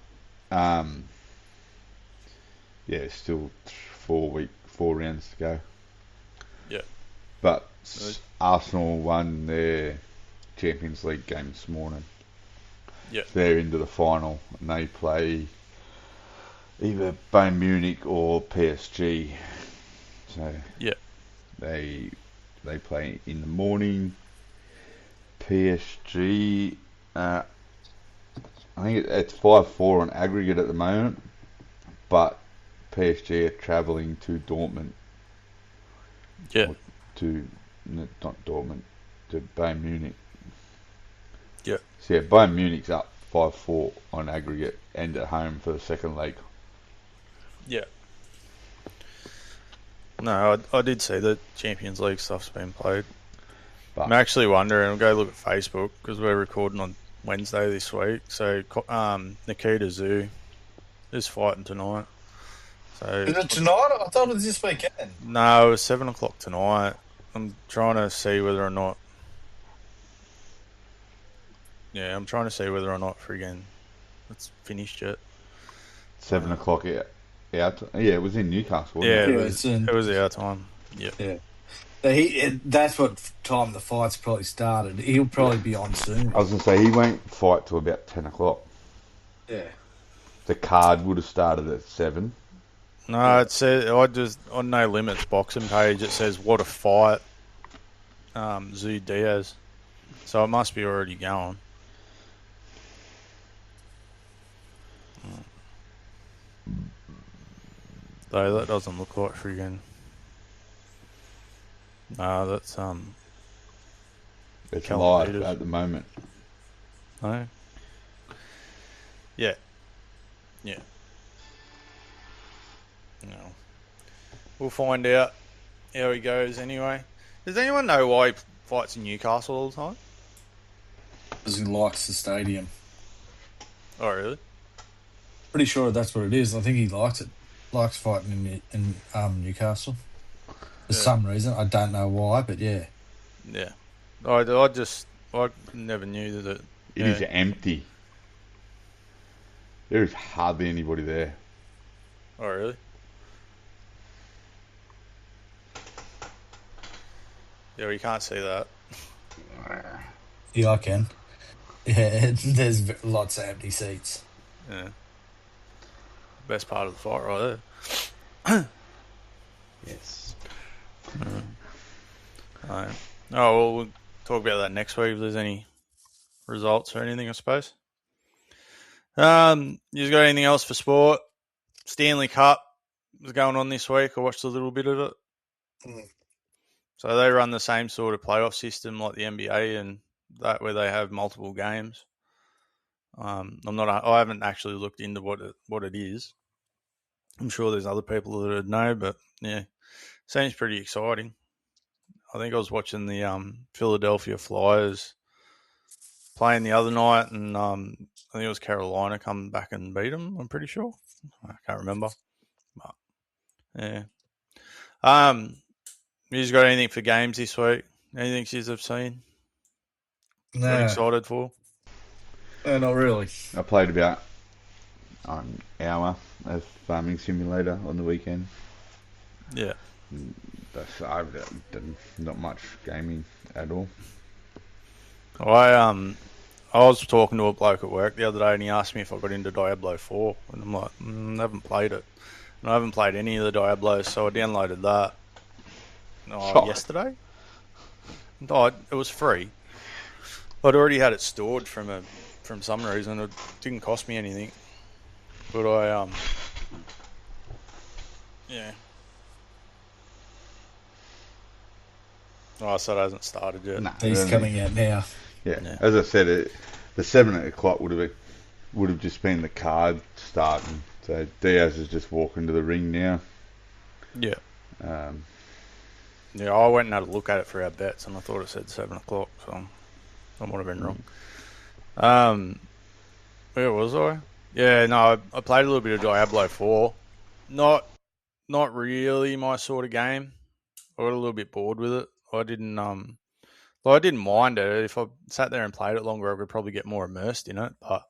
still 4 rounds to go. Yeah. But Arsenal won their Champions League game this morning. Yeah. They're into the final and they play either Bayern Munich or PSG. So they play in the morning. PSG, I think it's 5-4 on aggregate at the moment, but PSG are travelling to Dortmund. Yeah. Not Dortmund, to Bayern Munich. Yeah. So Bayern Munich's up 5-4 on aggregate and at home for the second leg. Yeah. No, I did see the Champions League stuff's been played. But I'm actually wondering, I'll go look at Facebook because we're recording on Wednesday this week. So Nikita Zoo is fighting tonight. So is it tonight? I thought it was this weekend. No, it was 7 o'clock tonight. I'm trying to see whether or not. Yeah, I'm trying to see whether or not friggin' it's finished yet. 7 o'clock out. Yeah, it was in Newcastle. Wasn't it? Yeah, it was our time. Yep. Yeah. That's what time the fight's probably started. He'll probably be on soon. I was going to say, he won't fight till about 10 o'clock. Yeah. The card would have started at 7. No, it says, on No Limits boxing page, it says, what a fight, Zoo Diaz. So it must be already going. Though that doesn't look like friggin'. No, that's it's live at the moment. No. Yeah. Yeah. No. We'll find out how he goes anyway. Does anyone know why he fights in Newcastle all the time? Because he likes the stadium. Oh, really? Pretty sure that's what it is. I think he likes it. Likes fighting in Newcastle. For some reason. I don't know why, but yeah. Yeah. I never knew that it is empty. There is hardly anybody there. Oh, really? Yeah, you can't see that. Yeah, I can. Yeah, there's lots of empty seats. Yeah. Best part of the fight right there. Yes. Right. Oh, well, we'll talk about that next week if there's any results or anything, I suppose. You got anything else for sport? Stanley Cup was going on this week. I watched a little bit of it. Mm. So they run the same sort of playoff system like the NBA and that where they have multiple games. I haven't actually looked into what it is. I'm sure there's other people that would know, but yeah, seems pretty exciting. I think I was watching the Philadelphia Flyers playing the other night, and I think it was Carolina coming back and beat them. I'm pretty sure. I can't remember. But, yeah. You got anything for games this week? Anything you have seen? Got No, excited for? no, not really. I played about an hour of Farming Simulator on the weekend. Yeah. I've done not much gaming at all. I was talking to a bloke at work the other day, and he asked me if I got into Diablo 4, and I'm like, I haven't played it, and I haven't played any of the Diablos, so I downloaded that yesterday. It was free. I'd already had it stored from some reason. It didn't cost me anything, but yeah. Oh, so it hasn't started yet. Nah, He's coming out now. Yeah. As I said, the 7 o'clock would have just been the card starting. So Diaz is just walking to the ring now. Yeah. Yeah, I went and had a look at it for our bets, and I thought it said 7 o'clock, so I might have been wrong. Where was I? Yeah, no, I played a little bit of Diablo 4. Not really my sort of game. I got a little bit bored with it. I didn't mind it. If I sat there and played it longer, I could probably get more immersed in it. But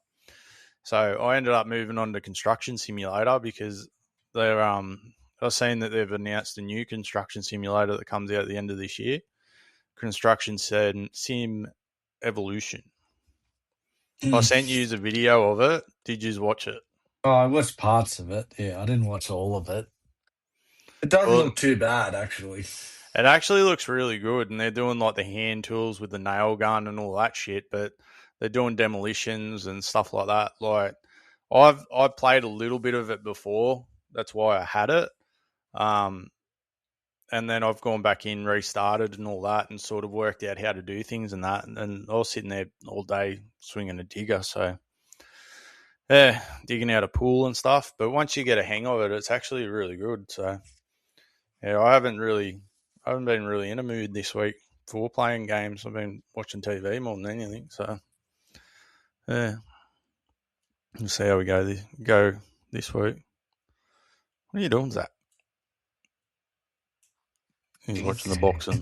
so I ended up moving on to Construction Simulator because I was saying that they've announced a new construction simulator that comes out at the end of this year. Construction Sim Evolution. I sent you a video of it. Did you watch it? Oh, I watched parts of it. Yeah, I didn't watch all of it. It doesn't look too bad, actually. It actually looks really good, and they're doing like the hand tools with the nail gun and all that shit, but they're doing demolitions and stuff like that. Like I've played a little bit of it before. That's why I had it. And then I've gone back in, restarted and all that, and sort of worked out how to do things and that. And I was sitting there all day swinging a digger, so yeah, digging out a pool and stuff. But once you get a hang of it, it's actually really good. So yeah, I haven't been really in a mood this week for playing games. I've been watching TV more than anything. So yeah, we'll see how we go this week. What are you doing, Zach? He's watching the boxing.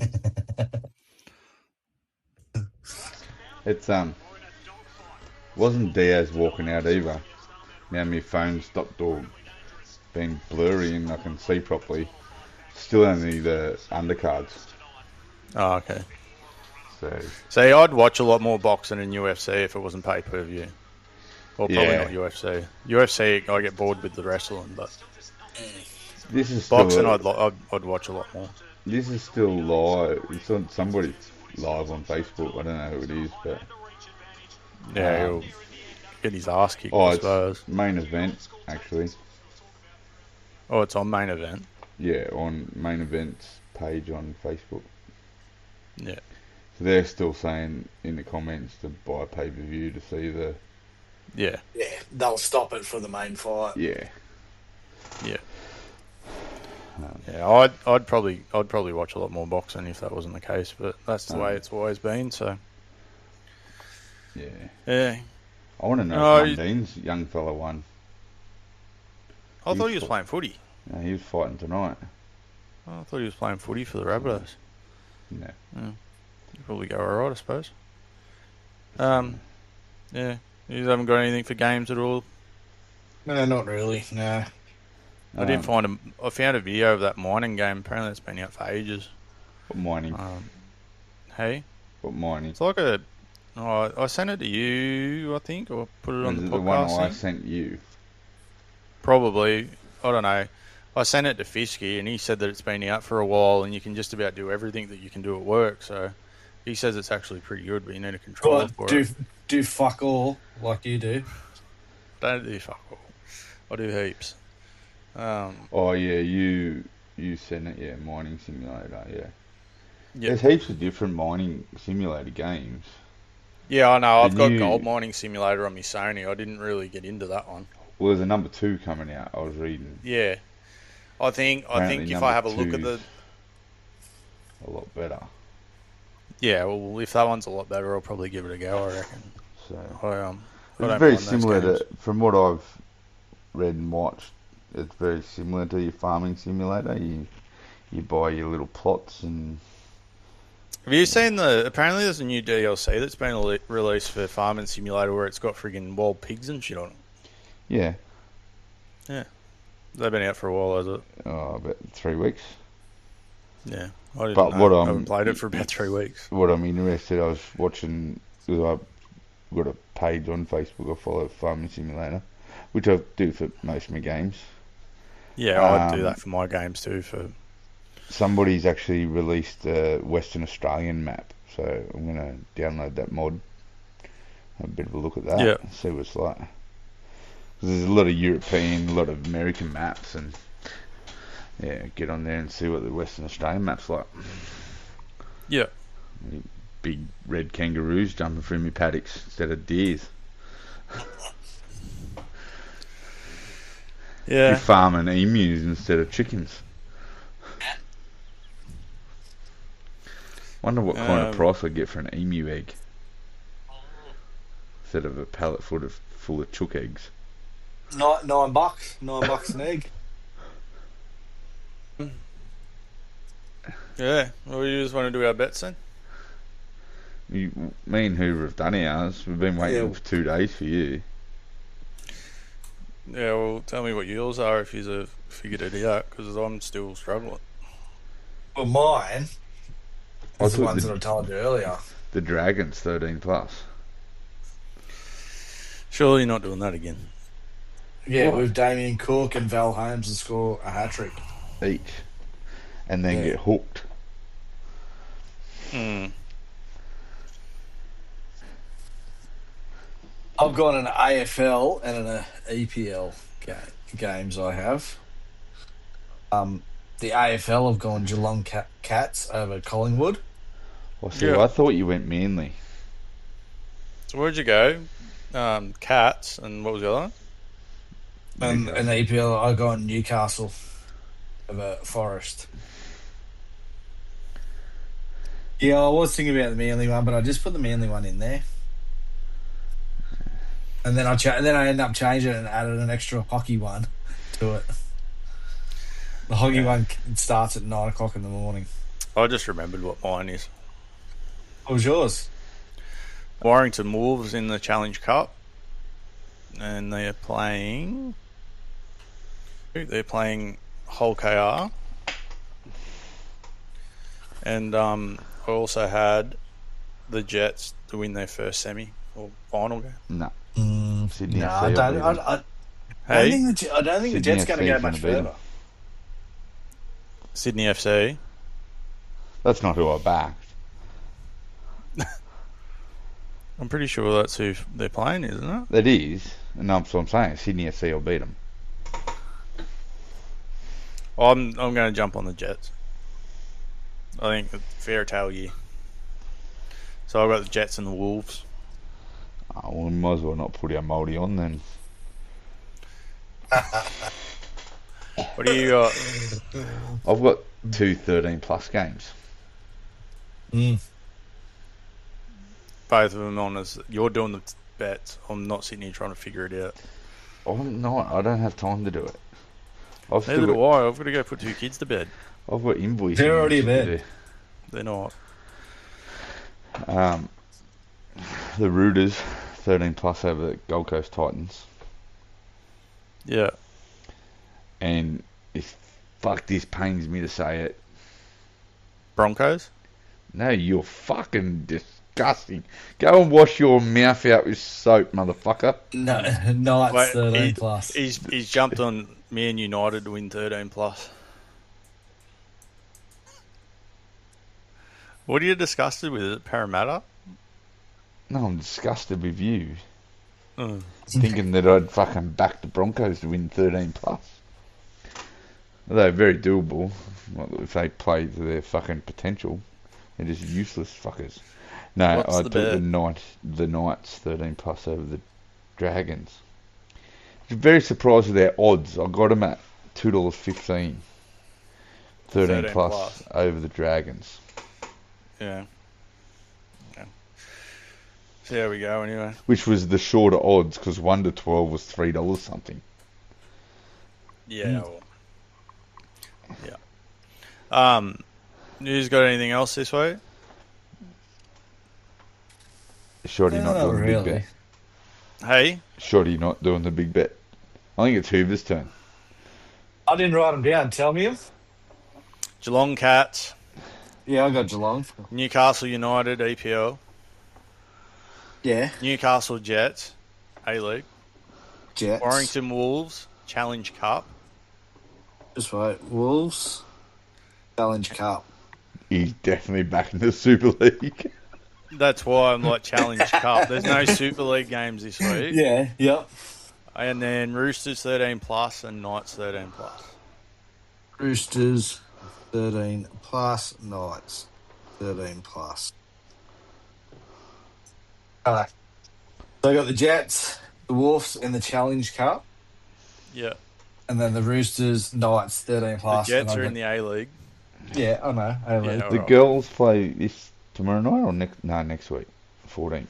it's wasn't Diaz walking out either. Now my phone stopped all being blurry and I can see properly. Still only the undercards. Oh, okay. So See, I'd watch a lot more boxing in UFC if it wasn't pay-per-view. Or probably Yeah. not UFC. UFC, I get bored with the wrestling, but this is boxing, still, I'd watch a lot more. this is still live. It's on somebody live on Facebook. I don't know who it is, but Yeah, he'll get his ass kicked, I suppose. it's main event actually. Oh, it's on main event. Yeah, on main events page on Facebook. Yeah. So they're still saying in the comments to buy pay-per-view to see the. Yeah. Yeah, they'll stop it for the main fight. Yeah. Yeah. Yeah, I'd probably watch a lot more boxing if that wasn't the case, but that's the way it's always been. So Yeah. yeah, I want to know if Mundine's young fella won. I thought he was playing footy. No, he was fighting tonight. I thought he was playing footy for the Rabbitohs. No. He'd probably go alright, I suppose. Yeah, you haven't got anything for games at all. No, not really. No. I found a video of that mining game. Apparently, it's been out for ages. What mining? Hey, What mining? it's like I sent it to you, I think, or put it on Is the it podcast. the one I thing. sent you? Probably. I don't know. I sent it to Fisky, and he said that it's been out for a while, and you can just about do everything that you can do at work. So he says it's actually pretty good, but you need a controller for it. Do fuck all like you do. Don't do fuck all. I do heaps. Oh yeah, you sent it. Yeah, mining simulator. Yeah. Yeah. There's heaps of different mining simulator games. Yeah, I know. I've The got new- Gold Mining Simulator on my Sony. I didn't really get into that one. Well, there's a number 2 coming out. I was reading. Yeah. I think Apparently if I have a number look at the... 2's a lot better. Yeah, well, if that one's a lot better, I'll probably give it a go, I reckon. So I it's don't very mind those similar games. to, from what I've read and watched, it's very similar to your farming simulator. You buy your little plots and Have you seen apparently there's a new DLC that's been released for Farming Simulator where it's got friggin' wild pigs and shit on it. yeah, Yeah. They've been out for a while, has it? about 3 weeks. Yeah. I didn't But know. I haven't played it for about 3 weeks. What I'm interested, I was watching, because I've got a page on Facebook, I follow Farming Simulator, which I do for most of my games. Yeah, I'd do that for my games too. Somebody's actually released a Western Australian map, so I'm going to download that mod, have a bit of a look at that, Yeah. see what it's like. 'Cause there's a lot of European, a lot of American maps, and yeah, get on there and see what the Western Australian map's like. Yeah. Big red kangaroos jumping through my paddocks instead of deers. Yeah. You're farming emus instead of chickens. Wonder what kind of price I get for an emu egg instead of a pallet full of chook eggs. $9. $9 an egg. Yeah. Well, you just want to do our bets then? Me and Hoover have done ours. We've been waiting for 2 days for you. Yeah, well, tell me what yours are if you figured it out, because I'm still struggling. Well, mine I is the thought ones that I told you earlier. The Dragons 13 plus. Surely you're not doing that again. Yeah, What? with Damien Cook and Val Holmes to score a hat trick. Each. And then get hooked. I've got an AFL and an EPL games I have. The AFL I've gone Geelong Cats over Collingwood. I thought you went Manly. So where'd you go? Cats, and what was the other one? And the EPL I gone Newcastle over Forest. Yeah, I was thinking about the Manly one, but I just put the Manly one in there. And then I ended up changing it and added an extra hockey one to it. The hockey one starts at 9 o'clock in the morning. I just remembered what mine is. What was yours? Warrington Wolves in the Challenge Cup, and they're playing Hull KR, and I also had the Jets to win their first semi or final game. No. Sydney No, FC I don't think the Jets going to go much further. Sydney FC. That's not who I backed. I'm pretty sure that's who they're playing, isn't it? That is, and that's what I'm saying. Sydney FC will beat them. I'm going to jump on the Jets. I think it's fair tale year. So I've got the Jets and the Wolves. Oh, well, we might as well not put our Māori on then. What do you got? I've got 2 13 plus games. Both of them on as you're doing the bets. I'm not sitting here trying to figure it out. I'm not. I don't have time to do it. Neither do I. I've got to go put 2 kids to bed. I've got invoices. They're already in bed. They're not. The Rooters 13 plus over the Gold Coast Titans. Yeah. And this pains me to say it. Broncos? No, you're fucking disgusting. Go and wash your mouth out with soap, motherfucker. No, Knights 13 plus. He's jumped on me and United to win 13 plus. What are you disgusted with? Is it Parramatta? No, I'm disgusted with you. Thinking that I'd fucking back the Broncos to win 13 plus. Although very doable. If they play to their fucking potential. They're just useless fuckers. No, What's I the took bet? the Knights 13 plus over the Dragons. Very surprised with their odds. I got them at $2.15. 13 plus over the Dragons. Yeah. See how we go anyway. Which was the shorter odds because 1 to 12 was $3 something. Yeah. Well, yeah. News got anything else this week? Shoddy not No, doing the really. big bet. Hey, Shoddy not doing the big bet. I think it's Hoover's turn. I didn't write them down. Tell me them. Geelong Cats, Yeah, I got Geelong. Newcastle United EPL, Yeah. Newcastle Jets A-League, Jets. Warrington Wolves Challenge Cup. Just wait. Wolves. Challenge Cup. He's definitely back in the Super League. That's why I'm like Challenge Cup. There's no Super League games this week. Yeah. Yep. And then Roosters 13 plus and Knights 13 plus. Roosters 13 plus. Knights 13 plus. So I got the Jets, the Wolves in the Challenge Cup, Yeah. and then the Roosters, Knights 13 The plus. Jets and I are got- in the A-League. Yeah, I know. A-League. Yeah, The alright. girls play this tomorrow night or next? No, next week, 14th.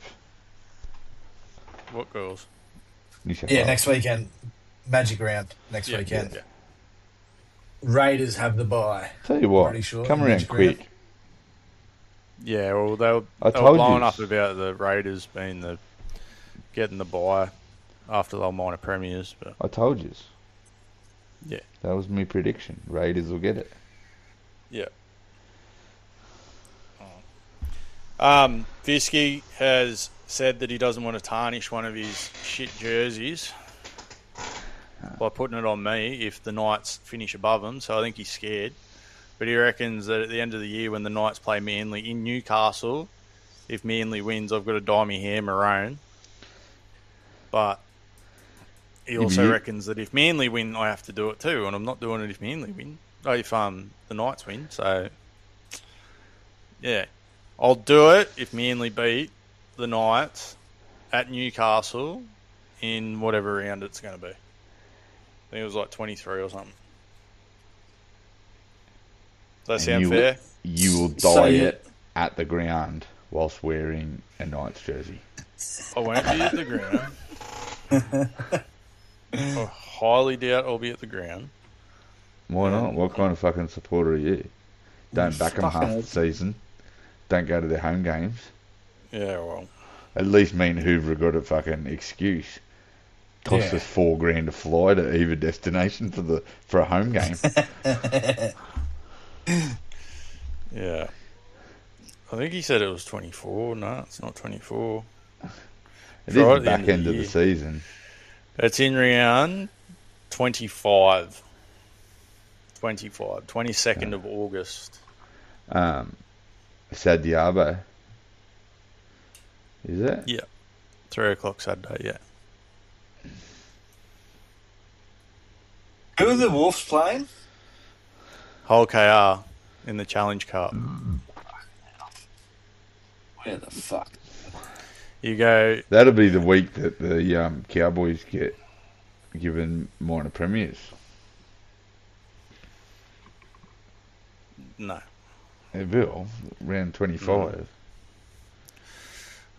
What girls? New South Yeah, Wales. next weekend. Magic round next Yeah, weekend. yeah. Raiders have the bye. Tell you what, Pretty sure. come around Magic quick. Yeah, well, they were I they told were blowing yous. up about the Raiders getting the bye after they were minor premiers, but I told you. yeah, That was my prediction. Raiders will get it. yeah. Visky has said that he doesn't want to tarnish one of his shit jerseys by putting it on me if the Knights finish above him, so I think he's scared. But he reckons that at the end of the year when the Knights play Manly in Newcastle, if Manly wins, I've got to dye my hair maroon. But he also you- reckons that if Manly win, I have to do it too, and I'm not doing it if Manly win. Oh, if the Knights win, so yeah, I'll do it if Manly beat the Knights at Newcastle in whatever round it's going to be. I think it was like 23 or something. Does that And sound fair? You will So dye you- it at the ground whilst wearing a Knights jersey. I won't be at the ground. I highly doubt I'll be at the ground. Why not? What kind of fucking supporter are you? Don't back them half the Fuckhead. season. Don't go to their home games. Yeah, well, At least me and Hoover got a fucking excuse. Cost Yeah. us $4,000 to fly to either destination for a home game. yeah. I think he said it was 24. No, it's not 24. It is Right the at the back end of end the of the year. season. It's in round 25. 22nd of August. Sadiabo. Is it? Yeah. 3 o'clock Saturday, yeah. Who are the Wolves playing? Whole KR in the Challenge Cup. Where the fuck? You go, That'll be the week that the Cowboys get given minor premiers. no. They will. Round 25.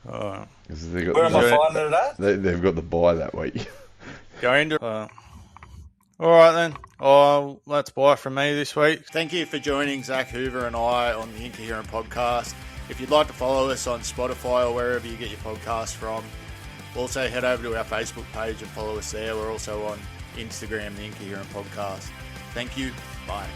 Uh, 'Cause they got Where am I Yeah. finding it at? they've got the bye that week. Going to. All right then. Oh, that's bye from me this week. Thank you for joining Zach Hoover and I on the Incoherent podcast. If you'd like to follow us on Spotify or wherever you get your podcasts from, also head over to our Facebook page and follow us there. We're also on Instagram, the Incoherent podcast. Thank you. Bye.